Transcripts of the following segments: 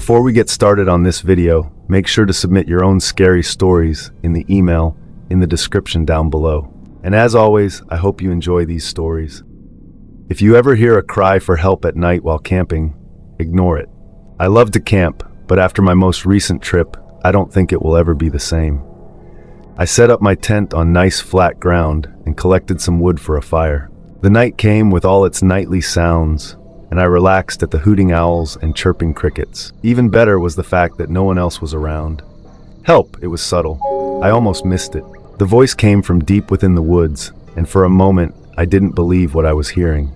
Before we get started on this video, make sure to submit your own scary stories in the email in the description down below. And as always, I hope you enjoy these stories. If you ever hear a cry for help at night while camping, ignore it. I love to camp, but after my most recent trip, I don't think it will ever be the same. I set up my tent on nice flat ground and collected some wood for a fire. The night came with all its nightly sounds, and I relaxed at the hooting owls and chirping crickets. Even better was the fact that no one else was around. Help, it was subtle. I almost missed it. The voice came from deep within the woods, and for a moment, I didn't believe what I was hearing.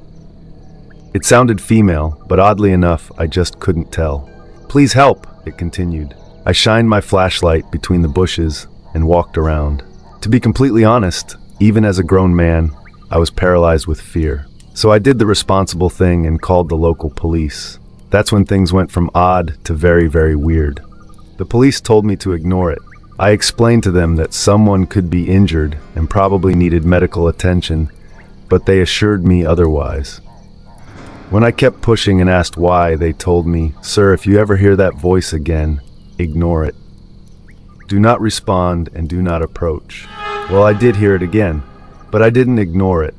It sounded female, but oddly enough, I just couldn't tell. "Please help," it continued. I shined my flashlight between the bushes and walked around. To be completely honest, even as a grown man, I was paralyzed with fear. So I did the responsible thing and called the local police. That's when things went from odd to very, very weird. The police told me to ignore it. I explained to them that someone could be injured and probably needed medical attention, but they assured me otherwise. When I kept pushing and asked why, they told me, "Sir, if you ever hear that voice again, ignore it. Do not respond and do not approach." Well, I did hear it again, but I didn't ignore it.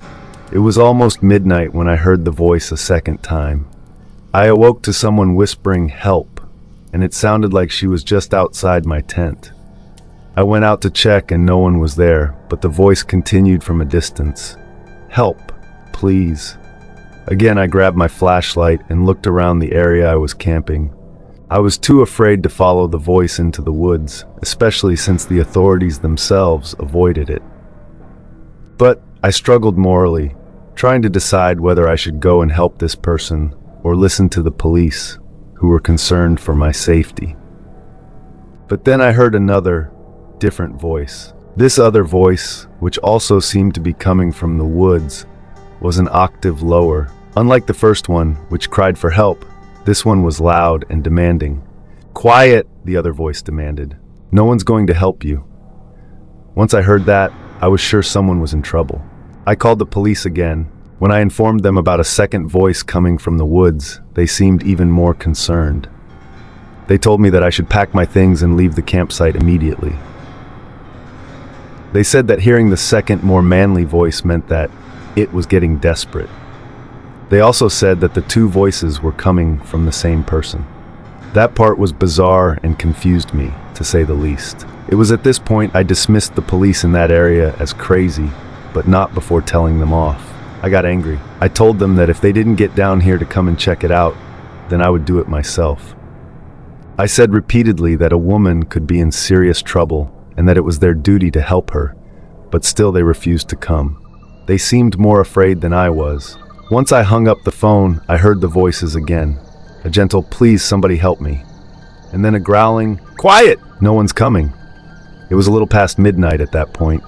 It was almost midnight when I heard the voice a second time. I awoke to someone whispering help, and it sounded like she was just outside my tent. I went out to check and no one was there, but the voice continued from a distance. "Help, please." Again, I grabbed my flashlight and looked around the area I was camping. I was too afraid to follow the voice into the woods, especially since the authorities themselves avoided it. But I struggled morally, trying to decide whether I should go and help this person or listen to the police, who were concerned for my safety. But then I heard another, different voice. This other voice, which also seemed to be coming from the woods, was an octave lower. Unlike the first one, which cried for help, this one was loud and demanding. "Quiet," the other voice demanded. "No one's going to help you." Once I heard that, I was sure someone was in trouble. I called the police again. When I informed them about a second voice coming from the woods, they seemed even more concerned. They told me that I should pack my things and leave the campsite immediately. They said that hearing the second, more manly voice meant that it was getting desperate. They also said that the two voices were coming from the same person. That part was bizarre and confused me, to say the least. It was at this point I dismissed the police in that area as crazy, but not before telling them off. I got angry. I told them that if they didn't get down here to come and check it out, then I would do it myself. I said repeatedly that a woman could be in serious trouble and that it was their duty to help her, but still they refused to come. They seemed more afraid than I was. Once I hung up the phone, I heard the voices again. A gentle, "Please, somebody help me." And then a growling, "Quiet! No one's coming." It was a little past midnight at that point.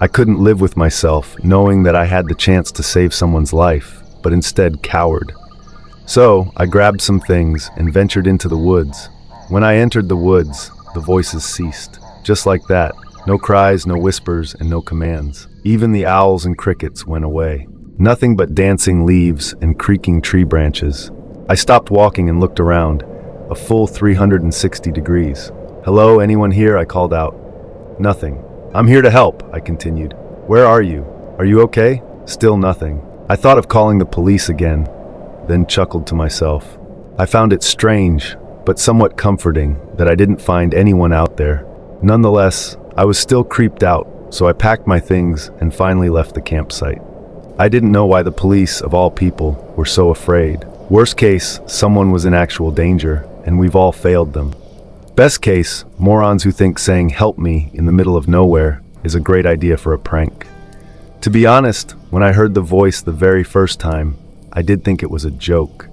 I couldn't live with myself, knowing that I had the chance to save someone's life, but instead cowered. So, I grabbed some things and ventured into the woods. When I entered the woods, the voices ceased. Just like that. No cries, no whispers, and no commands. Even the owls and crickets went away. Nothing but dancing leaves and creaking tree branches. I stopped walking and looked around, a full 360 degrees. "Hello, anyone here?" I called out. Nothing. "I'm here to help," I continued. "Where are you? Are you okay?" Still nothing. I thought of calling the police again, then chuckled to myself. I found it strange, but somewhat comforting, that I didn't find anyone out there. Nonetheless, I was still creeped out, so I packed my things and finally left the campsite. I didn't know why the police, of all people, were so afraid. Worst case, someone was in actual danger, and we've all failed them. Best case, morons who think saying "help me" in the middle of nowhere is a great idea for a prank. To be honest, when I heard the voice the very first time, I did think it was a joke.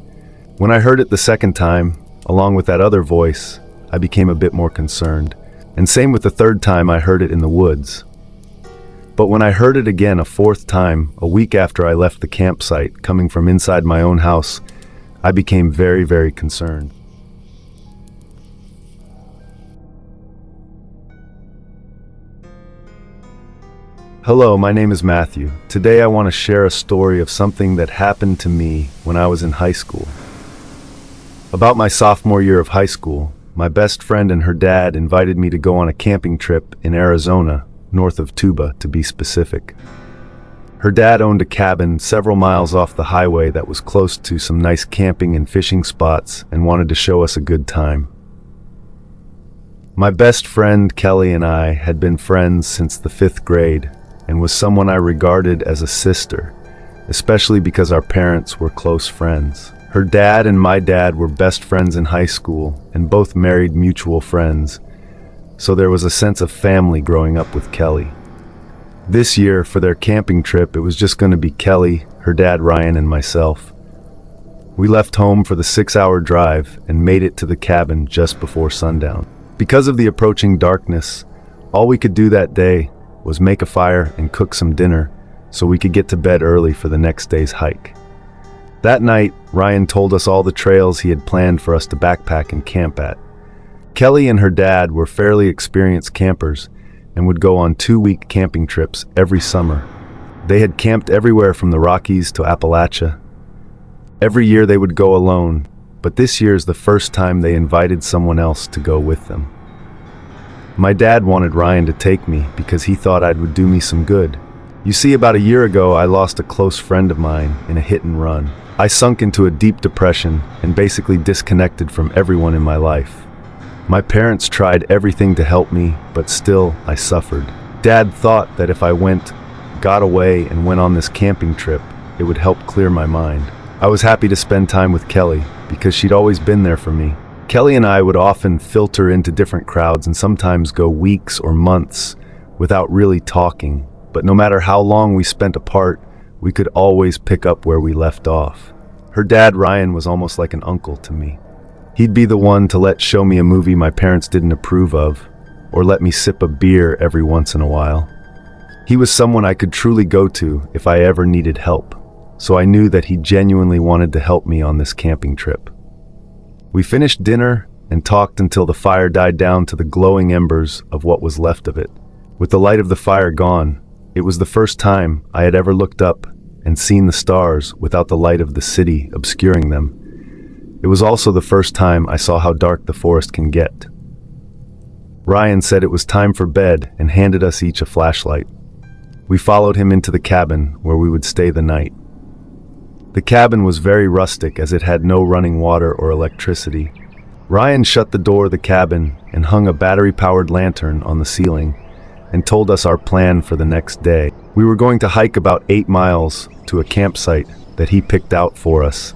When I heard it the second time, along with that other voice, I became a bit more concerned. And same with the third time I heard it in the woods. But when I heard it again a fourth time, a week after I left the campsite, coming from inside my own house, I became very, very concerned. Hello, my name is Matthew. Today I want to share a story of something that happened to me when I was in high school. About my sophomore year of high school, my best friend and her dad invited me to go on a camping trip in Arizona, north of Tuba to be specific. Her dad owned a cabin several miles off the highway that was close to some nice camping and fishing spots and wanted to show us a good time. My best friend Kelly and I had been friends since the 5th grade and was someone I regarded as a sister, especially because our parents were close friends. Her dad and my dad were best friends in high school and both married mutual friends, so there was a sense of family growing up with Kelly. This year, for their camping trip, it was just going to be Kelly, her dad Ryan, and myself. We left home for the 6-hour drive and made it to the cabin just before sundown. Because of the approaching darkness, all we could do that day was make a fire and cook some dinner so we could get to bed early for the next day's hike. That night, Ryan told us all the trails he had planned for us to backpack and camp at. Kelly and her dad were fairly experienced campers and would go on 2-week camping trips every summer. They had camped everywhere from the Rockies to Appalachia. Every year they would go alone, but this year is the first time they invited someone else to go with them. My dad wanted Ryan to take me because he thought it would do me some good. You see, about a year ago, I lost a close friend of mine in a hit and run. I sunk into a deep depression and basically disconnected from everyone in my life. My parents tried everything to help me, but still, I suffered. Dad thought that if I got away and went on this camping trip, it would help clear my mind. I was happy to spend time with Kelly because she'd always been there for me. Kelly and I would often filter into different crowds and sometimes go weeks or months without really talking, but no matter how long we spent apart, we could always pick up where we left off. Her dad, Ryan, was almost like an uncle to me. He'd be the one to show me a movie my parents didn't approve of, or let me sip a beer every once in a while. He was someone I could truly go to if I ever needed help, so I knew that he genuinely wanted to help me on this camping trip. We finished dinner and talked until the fire died down to the glowing embers of what was left of it. With the light of the fire gone, it was the first time I had ever looked up and seen the stars without the light of the city obscuring them. It was also the first time I saw how dark the forest can get. Ryan said it was time for bed and handed us each a flashlight. We followed him into the cabin where we would stay the night. The cabin was very rustic as it had no running water or electricity. Ryan shut the door of the cabin and hung a battery-powered lantern on the ceiling and told us our plan for the next day. We were going to hike about 8 miles to a campsite that he picked out for us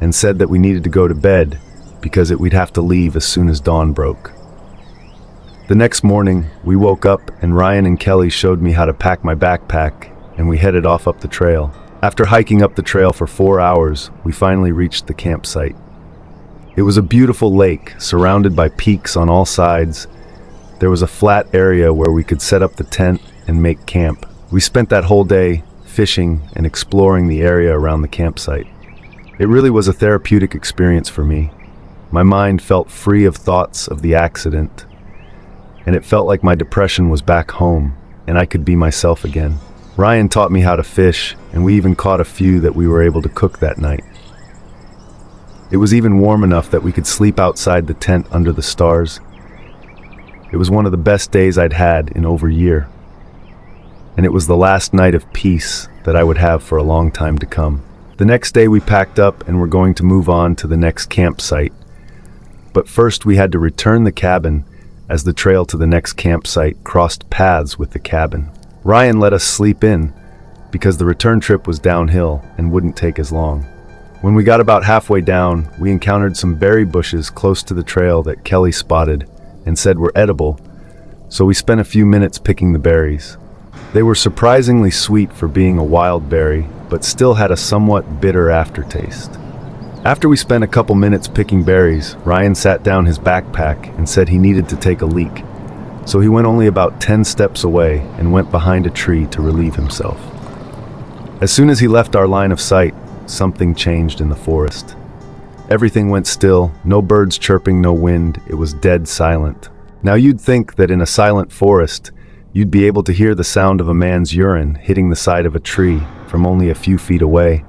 and said that we needed to go to bed because we'd have to leave as soon as dawn broke. The next morning, we woke up and Ryan and Kelly showed me how to pack my backpack and we headed off up the trail. After hiking up the trail for 4 hours, we finally reached the campsite. It was a beautiful lake surrounded by peaks on all sides. There was a flat area where we could set up the tent and make camp. We spent that whole day fishing and exploring the area around the campsite. It really was a therapeutic experience for me. My mind felt free of thoughts of the accident, and it felt like my depression was back home and I could be myself again. Ryan taught me how to fish, and we even caught a few that we were able to cook that night. It was even warm enough that we could sleep outside the tent under the stars. It was one of the best days I'd had in over a year, and it was the last night of peace that I would have for a long time to come. The next day we packed up and were going to move on to the next campsite, but first we had to return the cabin as the trail to the next campsite crossed paths with the cabin. Ryan let us sleep in because the return trip was downhill and wouldn't take as long. When we got about halfway down, we encountered some berry bushes close to the trail that Kelly spotted and said were edible, so we spent a few minutes picking the berries. They were surprisingly sweet for being a wild berry, but still had a somewhat bitter aftertaste. After we spent a couple minutes picking berries, Ryan sat down his backpack and said he needed to take a leak, so he went only about 10 steps away and went behind a tree to relieve himself. As soon as he left our line of sight, something changed in the forest. Everything went still, no birds chirping, no wind. It was dead silent. Now you'd think that in a silent forest, you'd be able to hear the sound of a man's urine hitting the side of a tree from only a few feet away.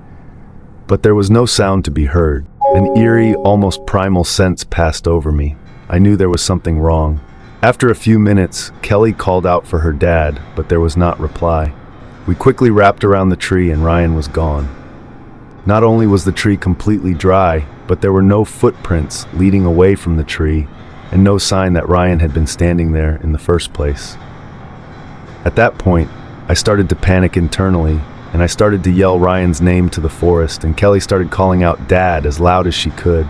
But there was no sound to be heard. An eerie, almost primal sense passed over me. I knew there was something wrong. After a few minutes, Kelly called out for her dad, but there was not reply. We quickly wrapped around the tree and Ryan was gone. Not only was the tree completely dry, but there were no footprints leading away from the tree and no sign that Ryan had been standing there in the first place. At that point, I started to panic internally, and I started to yell Ryan's name to the forest, and Kelly started calling out Dad as loud as she could.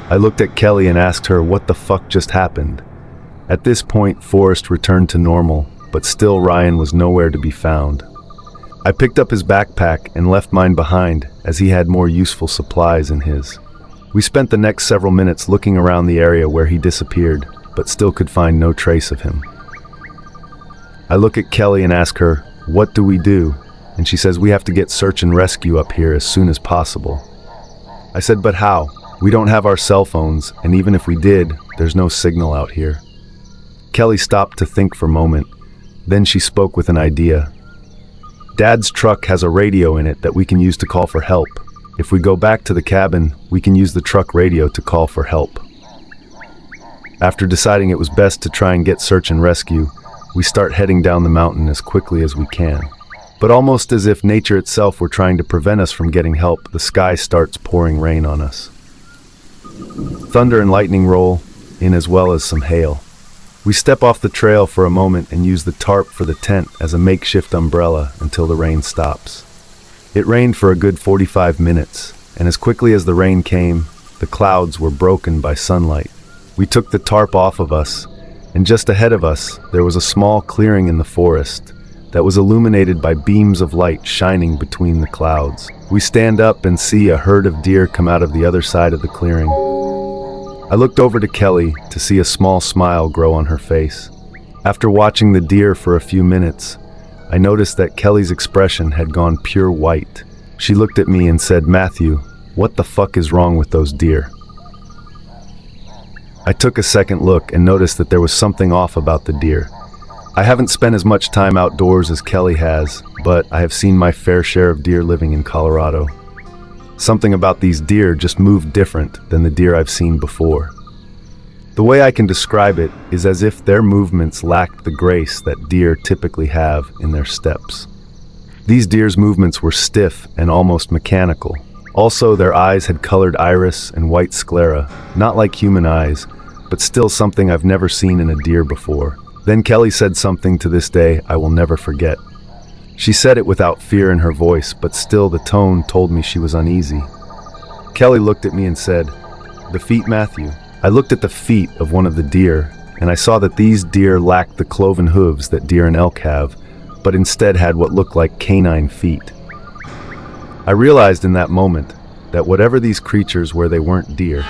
I looked at Kelly and asked her what the fuck just happened. At this point, Forrest returned to normal, but still Ryan was nowhere to be found. I picked up his backpack and left mine behind, as he had more useful supplies in his. We spent the next several minutes looking around the area where he disappeared, but still could find no trace of him. I look at Kelly and ask her, "What do we do?" And she says, "We have to get search and rescue up here as soon as possible." I said, "But how? We don't have our cell phones, and even if we did, there's no signal out here." Kelly stopped to think for a moment. Then she spoke with an idea. "Dad's truck has a radio in it that we can use to call for help. If we go back to the cabin, we can use the truck radio to call for help." After deciding it was best to try and get search and rescue, we start heading down the mountain as quickly as we can. But almost as if nature itself were trying to prevent us from getting help, the sky starts pouring rain on us. Thunder and lightning roll in, as well as some hail. We step off the trail for a moment and use the tarp for the tent as a makeshift umbrella until the rain stops. It rained for a good 45 minutes, and as quickly as the rain came, the clouds were broken by sunlight. We took the tarp off of us, and just ahead of us, there was a small clearing in the forest that was illuminated by beams of light shining between the clouds. We stand up and see a herd of deer come out of the other side of the clearing. I looked over to Kelly to see a small smile grow on her face. After watching the deer for a few minutes, I noticed that Kelly's expression had gone pure white. She looked at me and said, "Matthew, what the fuck is wrong with those deer?" I took a second look and noticed that there was something off about the deer. I haven't spent as much time outdoors as Kelly has, but I have seen my fair share of deer living in Colorado. Something about these deer just moved different than the deer I've seen before. The way I can describe it is as if their movements lacked the grace that deer typically have in their steps. These deer's movements were stiff and almost mechanical. Also, their eyes had colored iris and white sclera, not like human eyes, but still something I've never seen in a deer before. Then Kelly said something to this day I will never forget. She said it without fear in her voice, but still the tone told me she was uneasy. Kelly looked at me and said, "The feet, Matthew." I looked at the feet of one of the deer, and I saw that these deer lacked the cloven hooves that deer and elk have, but instead had what looked like canine feet. I realized in that moment that whatever these creatures were, they weren't deer.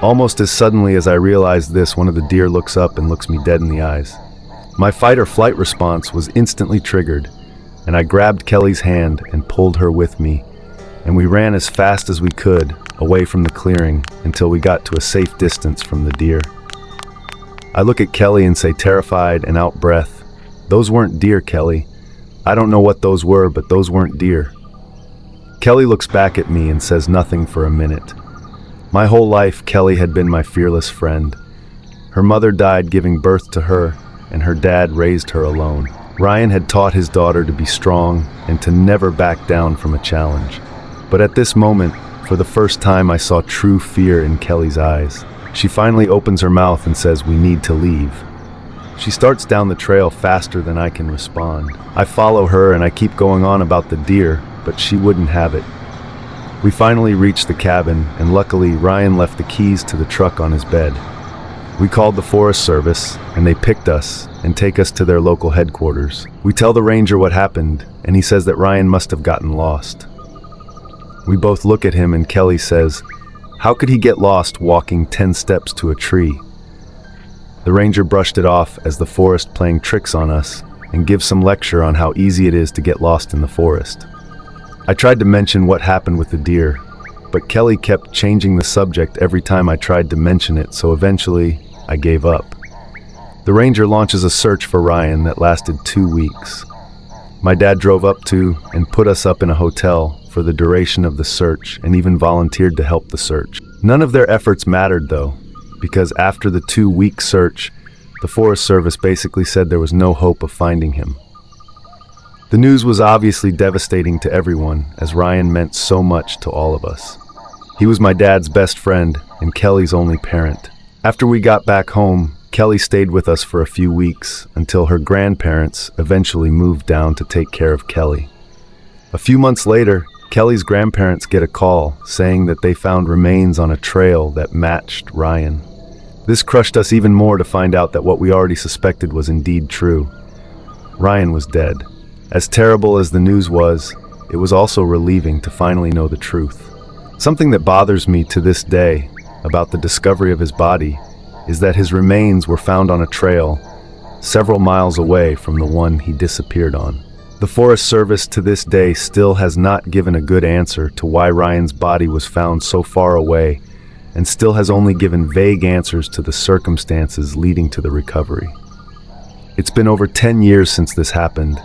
Almost as suddenly as I realized this, one of the deer looks up and looks me dead in the eyes. My fight or flight response was instantly triggered, and I grabbed Kelly's hand and pulled her with me, and we ran as fast as we could away from the clearing until we got to a safe distance from the deer. I look at Kelly and say, terrified and out breath, "Those weren't deer, Kelly. I don't know what those were, but those weren't deer." Kelly looks back at me and says nothing for a minute. My whole life, Kelly had been my fearless friend. Her mother died giving birth to her, and her dad raised her alone. Ryan had taught his daughter to be strong and to never back down from a challenge. But at this moment, for the first time, I saw true fear in Kelly's eyes. She finally opens her mouth and says, "We need to leave." She starts down the trail faster than I can respond. I follow her and I keep going on about the deer, but she wouldn't have it. We finally reached the cabin, and luckily Ryan left the keys to the truck on his bed. We called the Forest Service, and they picked us and take us to their local headquarters. We tell the ranger what happened, and he says that Ryan must have gotten lost. We both look at him, and Kelly says, "How could he get lost walking 10 steps to a tree?" The ranger brushed it off as the forest playing tricks on us and gives some lecture on how easy it is to get lost in the forest. I tried to mention what happened with the deer, but Kelly kept changing the subject every time I tried to mention it, so eventually I gave up. The ranger launches a search for Ryan that lasted 2 weeks. My dad drove up to and put us up in a hotel for the duration of the search and even volunteered to help the search. None of their efforts mattered though, because after the 2-week search, the Forest Service basically said there was no hope of finding him. The news was obviously devastating to everyone, as Ryan meant so much to all of us. He was my dad's best friend and Kelly's only parent. After we got back home, Kelly stayed with us for a few weeks until her grandparents eventually moved down to take care of Kelly. A few months later, Kelly's grandparents get a call saying that they found remains on a trail that matched Ryan. This crushed us even more to find out that what we already suspected was indeed true. Ryan was dead. As terrible as the news was, it was also relieving to finally know the truth. Something that bothers me to this day about the discovery of his body is that his remains were found on a trail several miles away from the one he disappeared on. The Forest Service to this day still has not given a good answer to why Ryan's body was found so far away, and still has only given vague answers to the circumstances leading to the recovery. It's been over 10 years since this happened,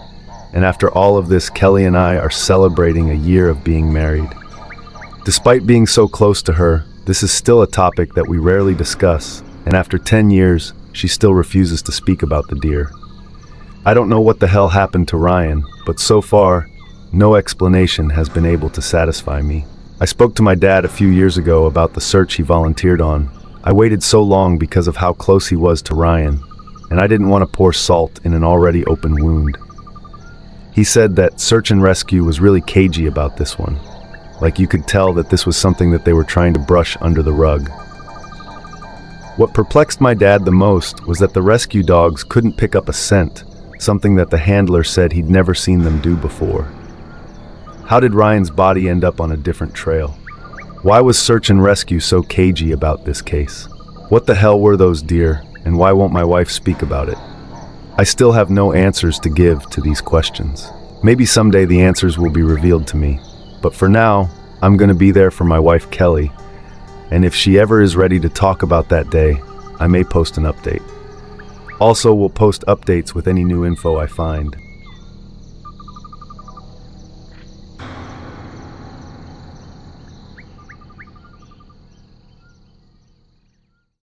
and after all of this, Kelly and I are celebrating a year of being married. Despite being so close to her, this is still a topic that we rarely discuss, and after 10 years, she still refuses to speak about the deer. I don't know what the hell happened to Ryan, but so far, no explanation has been able to satisfy me. I spoke to my dad a few years ago about the search he volunteered on. I waited so long because of how close he was to Ryan, and I didn't want to pour salt in an already open wound. He said that search and rescue was really cagey about this one. Like you could tell that this was something that they were trying to brush under the rug. What perplexed my dad the most was that the rescue dogs couldn't pick up a scent, something that the handler said he'd never seen them do before. How did Ryan's body end up on a different trail? Why was search and rescue so cagey about this case? What the hell were those deer, and why won't my wife speak about it? I still have no answers to give to these questions. Maybe someday the answers will be revealed to me, but for now, I'm going to be there for my wife Kelly, and if she ever is ready to talk about that day, I may post an update. Also, we'll post updates with any new info I find.